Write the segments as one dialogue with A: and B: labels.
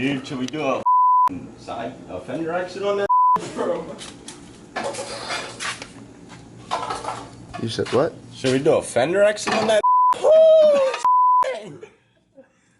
A: dude. Should we do a fender exit on that?
B: You said what?
A: Should we do a fender exit on that?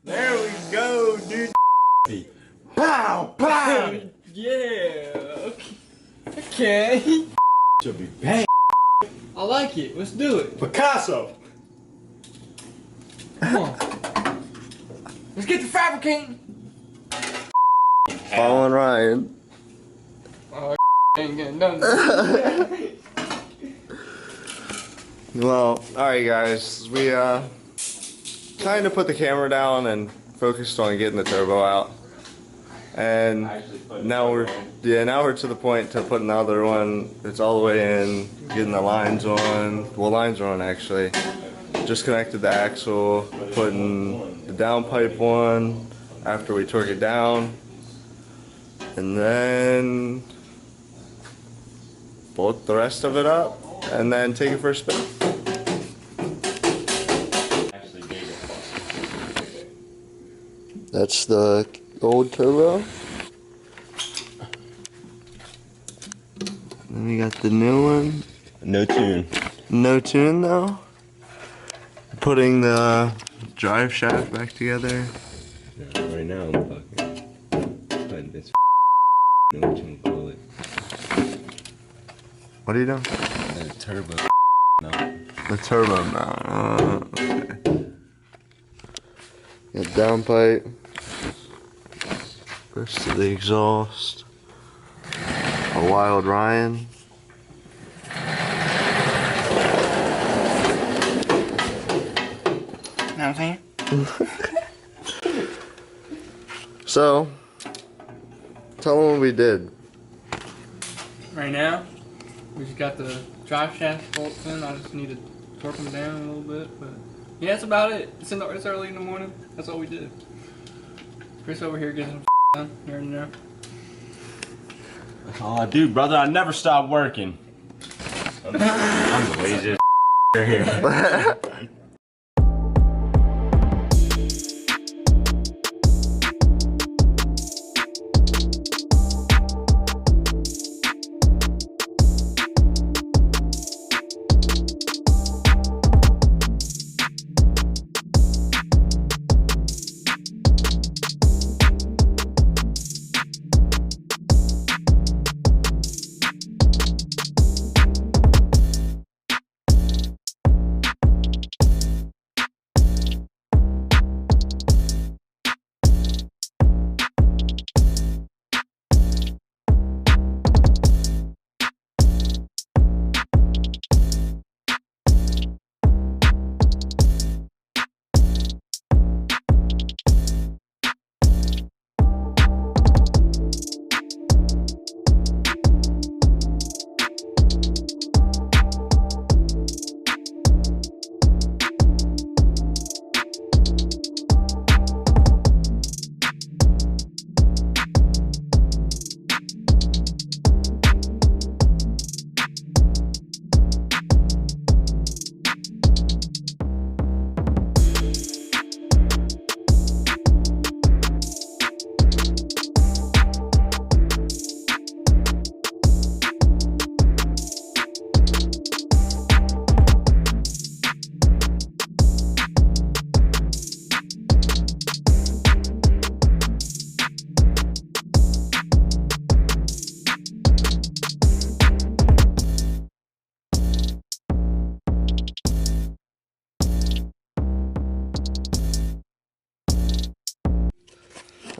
A: There we go, dude.
B: Pow! Pow!
C: Yeah. Okay.
A: Should be bang.
C: I like it. Let's do it.
A: Picasso.
C: Come on. Let's get to fabricating.
B: Following Ryan.
C: Oh, ain't getting done.
B: Well, alright guys, we kind of put the camera down and focused on getting the turbo out. And now we're to the point to putting the other one. It's all the way in, getting the lines on. Well, lines are on actually. Just connected the axle, putting the downpipe on after we torque it down, and then bolt the rest of it up, and then take it for a spin. That's the old turbo. Then we got the new one.
A: No tune.
B: No tune though. Putting the drive shaft back together.
A: Yeah, right now I'm fucking putting this no tune bullet.
B: What are you doing?
A: The turbo mount.
B: The turbo mount. Okay. Got downpipe. Rest of the exhaust. A Wild Ryan.
C: Know what I'm saying?
B: So, tell them what we did.
C: Right now, we just got the drive shaft bolts in. I just need to torque them down a little bit, but yeah, that's about it. It's early in the morning. That's all we did. Chris over here getting some done here and there.
A: That's all I do, brother. I never stop working. I'm lazy as here.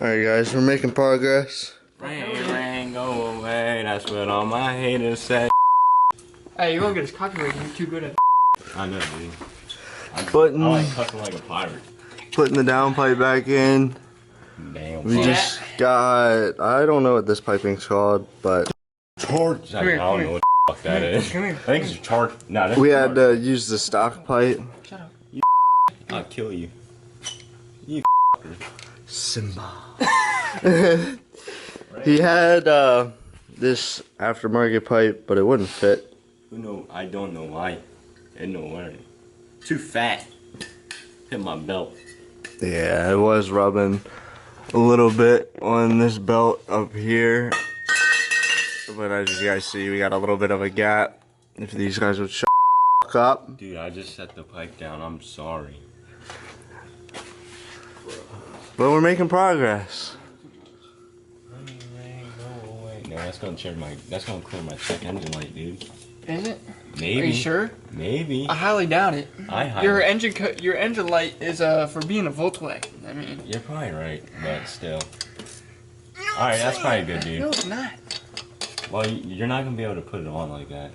B: Alright guys, we're making progress.
A: Rain, go away. That's what all my haters say.
C: Hey, you won't get us copyrighted. You're too good at
A: I know, dude. I like cussing like a pirate.
B: Putting the downpipe back in.
A: Damn.
B: We just got, I don't know what this piping's called, but
A: charge. I don't know what the fuck that is.
C: Come here.
A: I think it's a charge. No, that's
B: we had to use the stock pipe.
C: Shut up.
A: I'll kill you. You
B: Simba. He had this aftermarket pipe, but it wouldn't fit.
A: Who know? I don't know why. It no wearing. Too fat. Hit my belt.
B: Yeah, it was rubbing. a little bit on this belt up here. But as you guys see, we got a little bit of a gap. If these guys would shut up.
A: Dude, I just set the pipe down. I'm sorry.
B: But we're making progress.
A: No, that's gonna clear my check engine light, dude.
C: Is it?
A: Maybe.
C: Are you sure?
A: Maybe.
C: I highly doubt it.
A: Your
C: engine light is for being a Volkswagen. I mean.
A: You're probably right, but still. All right, that's probably good, dude.
C: No, it's not.
A: Well, you're not gonna be able to put it on like that.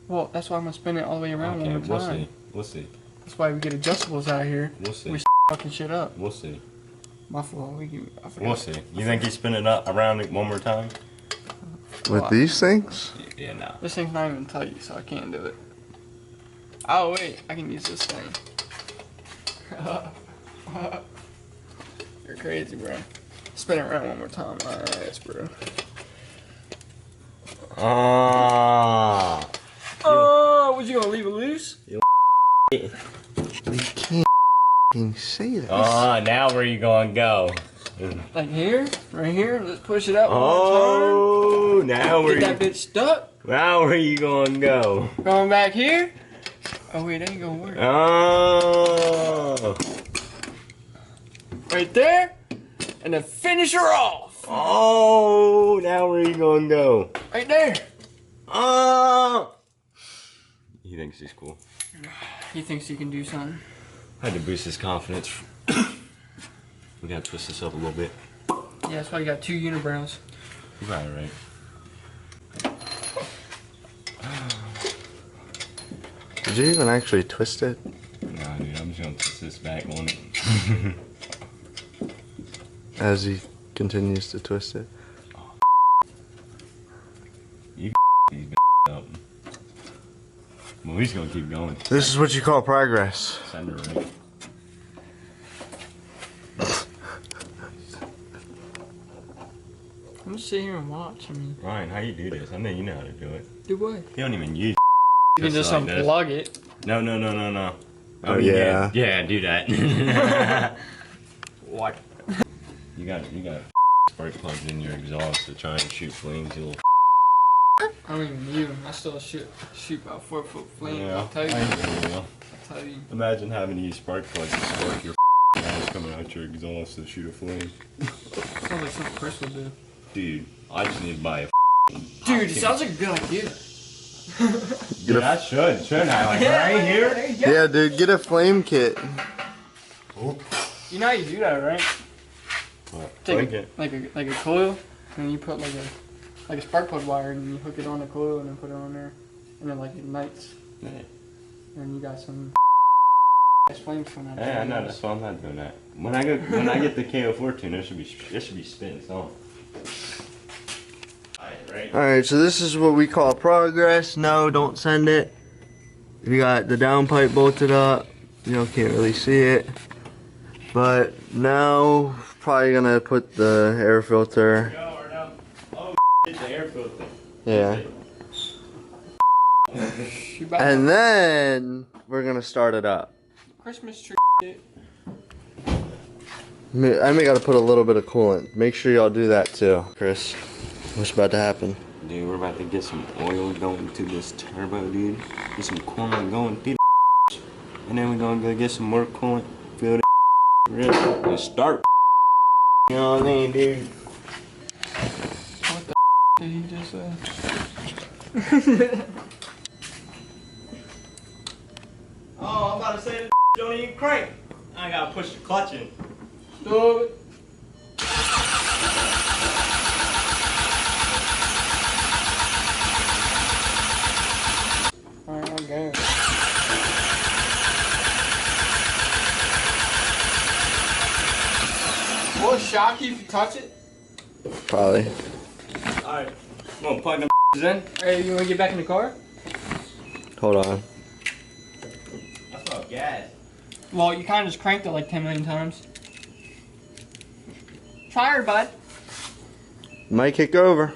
C: Well, that's why I'm gonna spin it all the way around one more time.
A: We'll see.
C: That's why we get adjustables out of here.
A: We'll see.
C: We're fucking shit up.
A: We'll see.
C: My fault.
A: We'll see. You think you spin it up around it one more time?
B: With these things?
A: Yeah, no.
C: This thing's not even tight, so I can't do it. Oh wait, I can use this thing. You're crazy, bro. Spin it around one more time. Alright, bro. Oh, what, you gonna leave it loose?
B: We can't say that.
A: Oh, now where you gonna go?
C: Like here? Right here? Let's push it up
A: Oh,
C: one more time.
A: now where
C: Get that bitch stuck.
A: Now where you gonna go?
C: Going back here? Oh wait, that ain't gonna work.
A: Oh.
C: Right there? And then finish her off.
A: Oh, now where you gonna go?
C: Right there.
A: Oh. He thinks he's cool.
C: He thinks he can do something.
A: I had to boost his confidence. We gotta twist this up a little bit.
C: Yeah, that's why you got 2 unibrows.
A: You're probably right.
B: Did you even actually twist it?
A: Nah, dude, I'm just gonna twist this back on it.
B: As he continues to twist it.
A: You these up. Well, he's gonna keep going.
B: This is what you call progress.
A: Send her right.
C: I'm just sit here and watch. I mean,
A: Ryan, how you do this? I know you know how to do it.
C: do what?
A: You don't even use.
C: You can just
A: like this.
C: unplug it.
A: No.
B: Oh, yeah.
A: Yeah, do that.
C: What?
A: You got spark plugs in your exhaust to try and shoot flames, you little.
C: I don't even need them. I still shoot about 4-foot flame.
A: Yeah.
C: I'll tell you.
A: I'll
C: Tell you.
A: Imagine having to use spark plugs to spark your gas coming out your exhaust to shoot a flame.
C: Sounds like something Chris would do.
A: Dude, I just need to buy a
C: Dude, it sounds like a good idea.
A: Dude, I shouldn't I? Like right here?
C: There you go.
B: Yeah, dude, get a flame kit.
C: You know how you do that, right?
A: What?
C: Take like a coil, and you put like a spark plug wire, and you hook it on the coil, and then put it on there, and then like ignites,
A: Yeah.
C: and you got some flames coming out.
A: Yeah, I know. That's why I'm not doing that. When I get the Ko4 tune, it should be spitting song. Right.
B: Alright, so this is what we call progress. No, don't send it. We got the downpipe bolted up. You know, can't really see it. But now, probably gonna put the air filter.
A: Oh, it's the air filter.
B: Yeah. And then, we're gonna start it up.
C: Christmas tree.
B: I may gotta put a little bit of coolant. Make sure y'all do that too, Chris. What's about to happen?
A: Dude, we're about to get some oil going to this turbo, dude. Get some coolant going through the and then we're gonna go get some more coolant, fill the rip, and start. You know what I mean, dude?
C: What the did he just say?
A: Oh, I'm about to say this don't even crank. I gotta push the clutch in.
C: Stop it. Alright, I'm going. Will it shock you if you touch it?
B: Probably.
A: Alright, I'm gonna plug them in.
C: Hey, you wanna get back in the car?
B: Hold on.
A: That's not gas.
C: Well, you kinda just cranked it like 10 million times. Try her, bud.
B: Might kick over.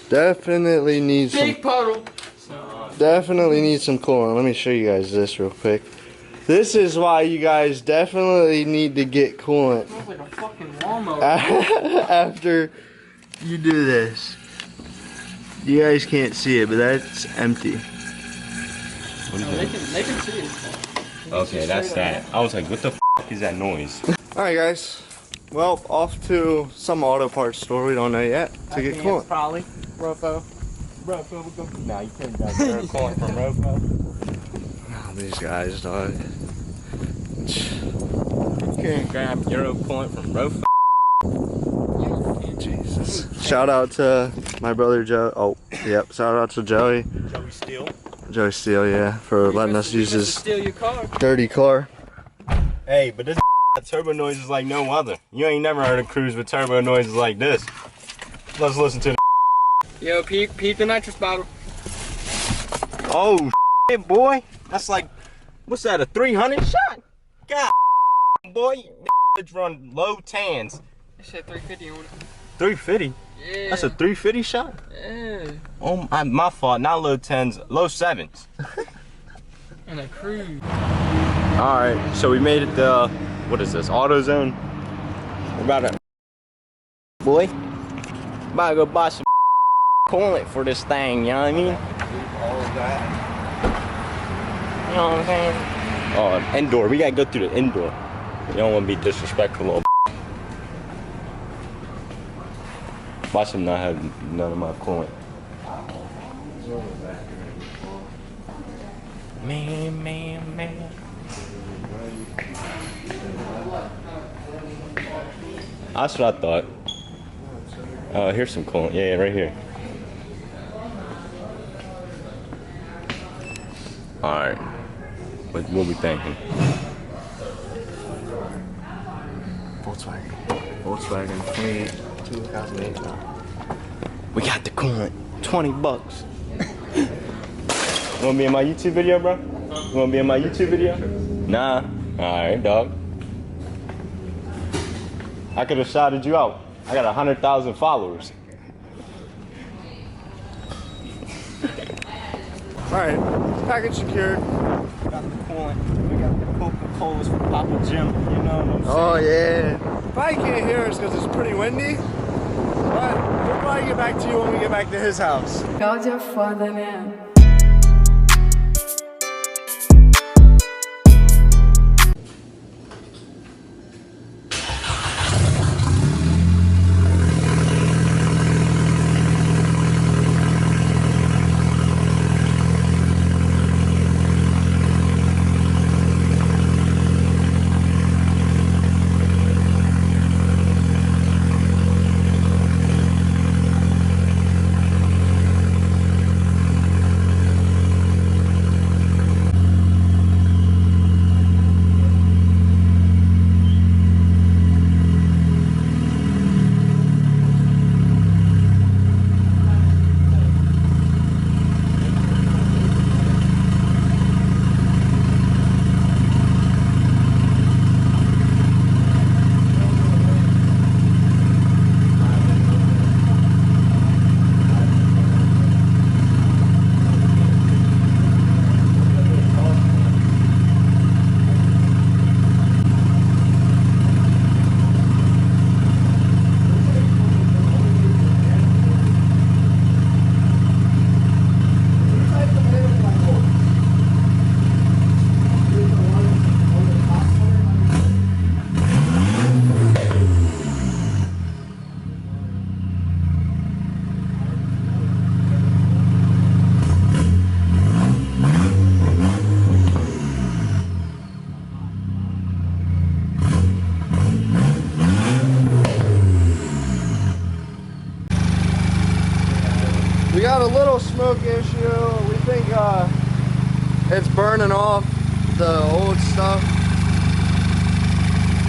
B: Definitely needs some.
C: Big puddle.
B: Definitely need some coolant. Let me show you guys this real quick. This is why you guys definitely need to get coolant.
C: It smells like a fucking lawnmower.
B: After you do this. You guys can't see it, but that's empty.
C: No, they can see it.
A: Okay, that's that. I was like, what the f is that noise?
B: Alright guys. Well, off to some auto parts store we don't know yet to get coolant.
C: Probably. Rofo.
A: Nah, you can't grab your coolant from Rofo.
B: Oh, these guys, dog.
A: You can't grab your coolant from Rofo.
B: Jesus. Shout out to my brother Joe. Oh, yep. Shout out to Joey.
A: Joey Steele.
B: Joey Steele, yeah, for letting us use his
C: Steal your car.
B: dirty car.
A: Hey, but this turbo noise is like no other. You ain't never heard a cruise with turbo noises like this. Let's listen to the.
C: Yo, peep the nitrous bottle.
A: Oh, shit, boy. That's like, what's that, a 300 shot? God, boy. Bitch run low tans.
C: It said 350 on it.
A: 350?
C: Yeah.
A: That's a 350 shot?
C: Yeah.
A: Oh, my fault. Not low tens, low sevens.
C: And a cruise.
A: Alright, so we made it to, what is this, AutoZone? We're about to, boy, about to go buy some coolant for this thing, you know what I mean?
B: All of that.
A: You know what I'm saying? Oh, indoor, we gotta go through the indoor. You don't wanna be disrespectful, little watch him not have none of my coolant. Man. That's what I thought. Oh, here's some coolant. Yeah, right here. Alright. What we thinking?
B: Volkswagen 2008.
A: We got the coolant. 20 bucks. You wanna be in my YouTube video, bro? You wanna be in my YouTube video? Nah. Alright, dog. I could have shouted you out. I got 100,000 followers.
B: Alright, package secured.
A: We got the coolant. We got the Coca-Colas for Papa Jim. You know what I'm saying?
B: Oh yeah. Probably can't hear us because it's pretty windy. But we'll probably get back to you when we get back to his house.
D: God, you're father now.
B: We got a little smoke issue. We think it's burning off the old stuff,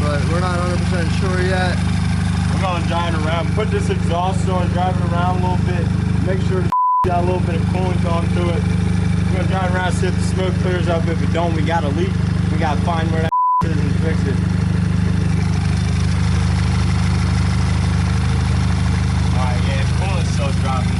B: but we're not 100% sure yet.
A: We're gonna drive around, put this exhaust on, drive it around a little bit, make sure the got a little bit of coolant going to it. We're gonna drive around, see if the smoke clears up. If it don't, we got a leak. We gotta find where that is and fix it. Alright, yeah, coolant's still dropping.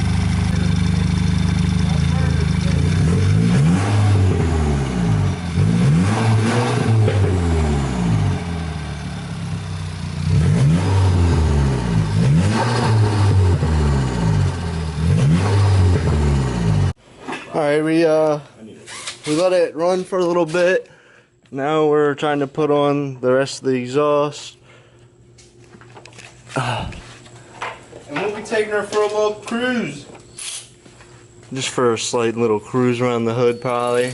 B: Alright, we let it run for a little bit. Now we're trying to put on the rest of the exhaust.
A: And we'll be taking her for a little cruise.
B: Just for a slight little cruise around the hood probably.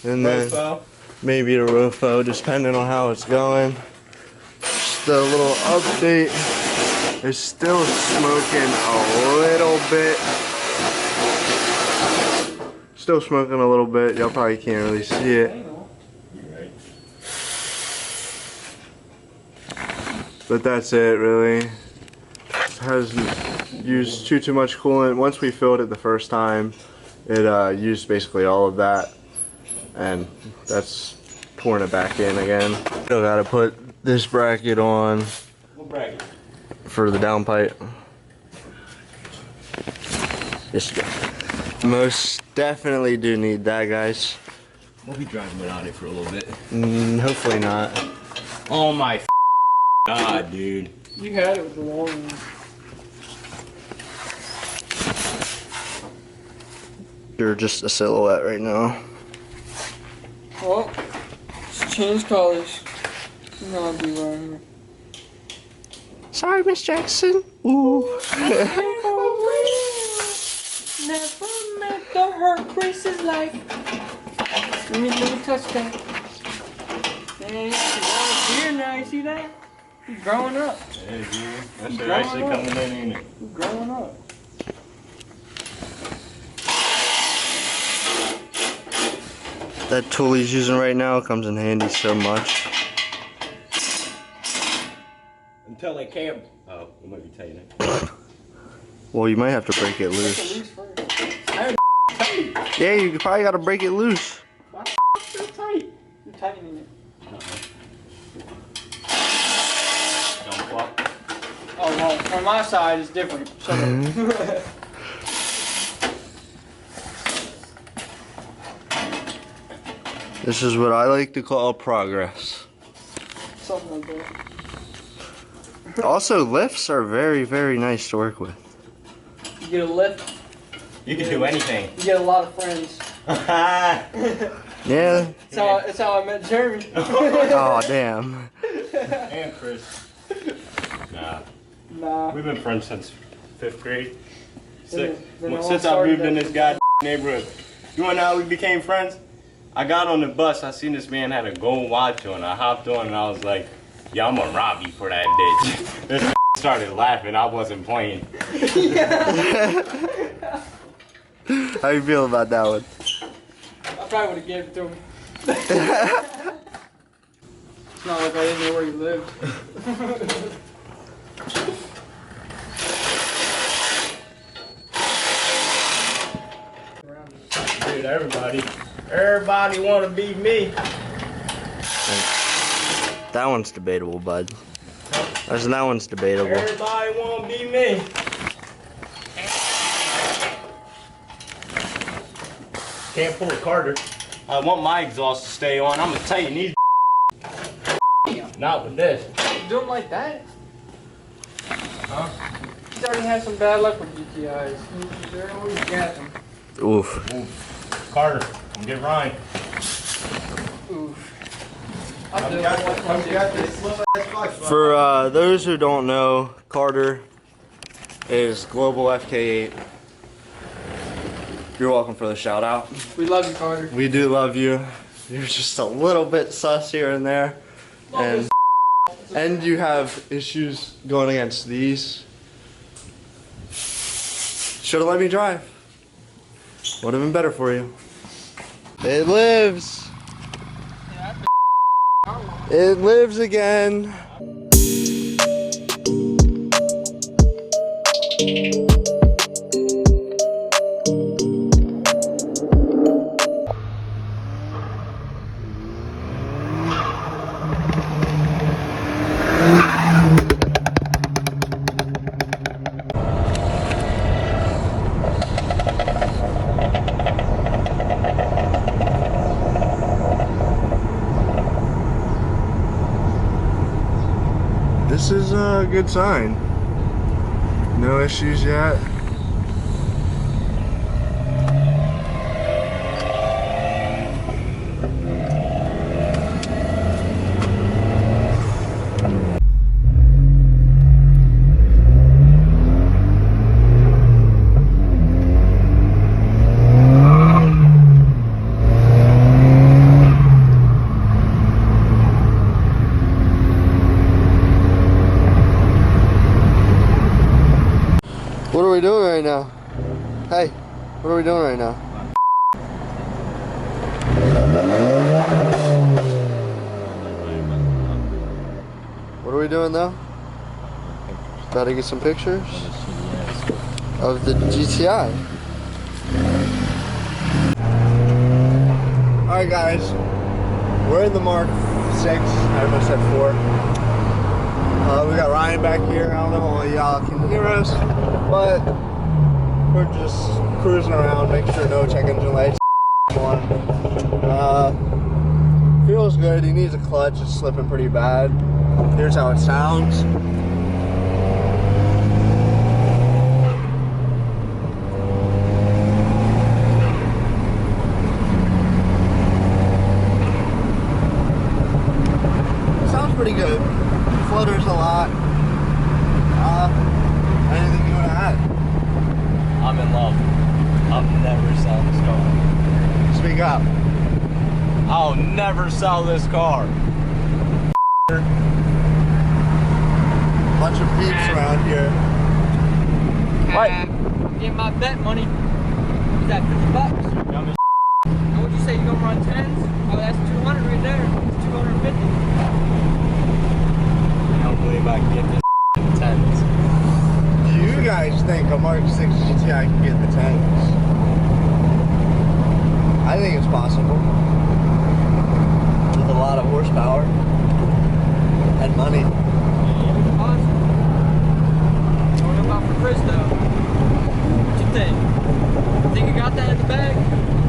B: And then maybe the Rofo, depending on how it's going. Just a little update. It's still smoking a little bit. Still smoking a little bit. Y'all probably can't really see it. But that's it, really. Hasn't used too much coolant. Once we filled it the first time, it used basically all of that. And that's pouring it back in again. Still gotta put this bracket on.
A: What bracket?
B: For the downpipe. This guy. Most definitely do need that, guys.
A: We'll be driving without it for a little bit.
B: Hopefully not.
A: Oh my God, dude.
C: You had it with the long one.
B: You're just a silhouette right now.
C: Well, let's change colors. You know I'll be right here.
B: Sorry, Miss Jackson. Ooh.
C: Never met the hurt Chris's life. Let me touch that. Man, he's here now. You see that? He's growing up.
A: Yeah, dude. That's the actually coming in, ain't it?
C: He's growing up.
B: That tool he's using right now comes in handy so much.
A: Until they can't. Oh, we might be tight it.
B: Well, you might have to break it loose. Yeah, you probably got to break it loose.
C: Why so tight? You're tightening it.
A: Don't flop.
C: Oh, well, on my side, it's different. Shut up.
B: This is what I like to call progress.
C: Something like that.
B: Also, lifts are very, very nice to work with.
C: You get a lift.
A: You can do anything.
C: You get a lot of friends.
B: Yeah.
C: That's how I met Jeremy.
B: Oh, damn.
A: And Chris. Nah.
C: Nah.
A: We've been friends since 5th grade.
C: Then it all
A: Since I
C: started
A: moved in
C: that-
A: this goddamn neighborhood. You wanna know how we became friends? I got on the bus, I seen this man had a gold watch on. I hopped on and I was like, yeah, I'm gonna rob you for that bitch. This started laughing, I wasn't playing.
B: How you feel about that one?
C: I probably would have gave it to him. It's not like I didn't know where he lived.
A: Dude, everybody wanna be me.
B: That one's debatable, bud. That one's debatable.
A: Everybody wanna be me. Can't pull a Carter. I want my exhaust to stay on. I'm gonna tighten these. Not with this.
C: Do him like that?
A: Huh?
C: He's already had some bad luck with GTIs. They're always gassing.
B: Oof.
A: Ooh. Carter, get Ryan.
C: Oof. I'll do it.
B: For those who don't know, Carter is Global FK8. You're welcome for the shout out.
C: We love you, Carter.
B: We do love you. You're just a little bit sus here and there. And you have issues going against these. Should have let me drive. Would have been better for you. It lives. It lives again. This is a good sign. No issues yet. What are we doing right now? Hey, what are we doing right now? What are we doing now? About to get some pictures of the GTI. Alright guys, we're in the Mark 6, I almost said 4. We got Ryan back here. I don't know if y'all can hear us, but we're just cruising around, making sure no check engine lights on. Feels good. He needs a clutch. It's slipping pretty bad. Here's how it sounds. It sounds pretty good. Flutters a lot. Anything you want to add?
E: I'm in love. I'll never sell this car.
B: Speak up.
E: I'll never sell this car.
B: Bunch of peeps around here.
E: What?
C: I'm getting my bet money. Is that $50?
E: Dumb as
C: And what'd you say, you gonna run 10s? Oh, that's 200 right there. It's 250.
E: I don't believe I can get this in the 10s.
B: Do you guys think a Mark 6 GTI can get the 10s? I think it's possible. With a lot of horsepower and money.
C: Awesome. What about for Chris though? What you think? Think you got that in the bag?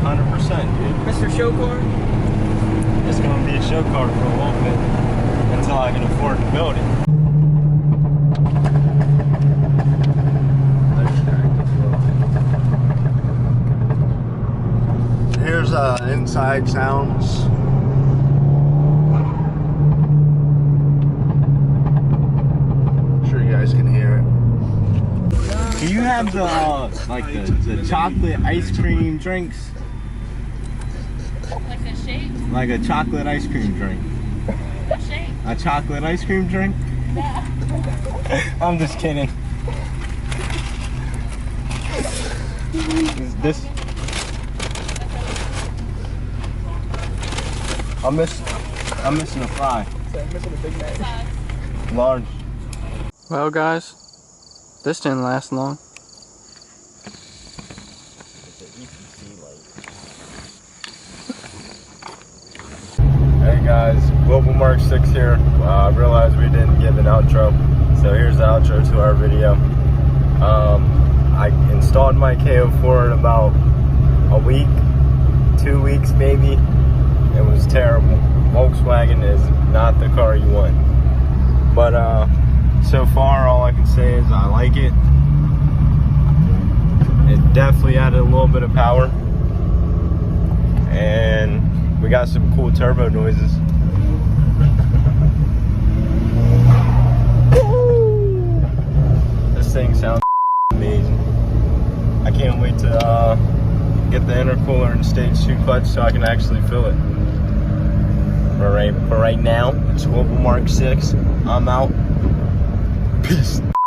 E: 100%, dude.
C: Mr. Show Car?
E: It's gonna be a show car for a little bit until I can afford to build it.
B: Here's inside sounds. I'm sure you guys can hear it.
E: Do you have the like the chocolate ice cream drinks?
F: Like a shake?
E: Like a chocolate ice cream drink?
F: A shake?
E: A chocolate ice cream drink?
F: Yeah.
E: I'm just kidding. Is this? I'm missing a fry. Large.
C: Well guys, this didn't last long.
A: Hey guys, Global Mark 6 here. I realized we didn't give an outro, so here's the outro to our video. I installed my Ko4 in about a week, 2 weeks maybe. It was terrible. Volkswagen is not the car you want. But so far all I can say is I like it. It definitely added a little bit of power. And we got some cool turbo noises. This thing sounds amazing. I can't wait to get the intercooler and stage 2 clutch so I can actually feel it. For right now, it's Global Mark 6. I'm out. Peace.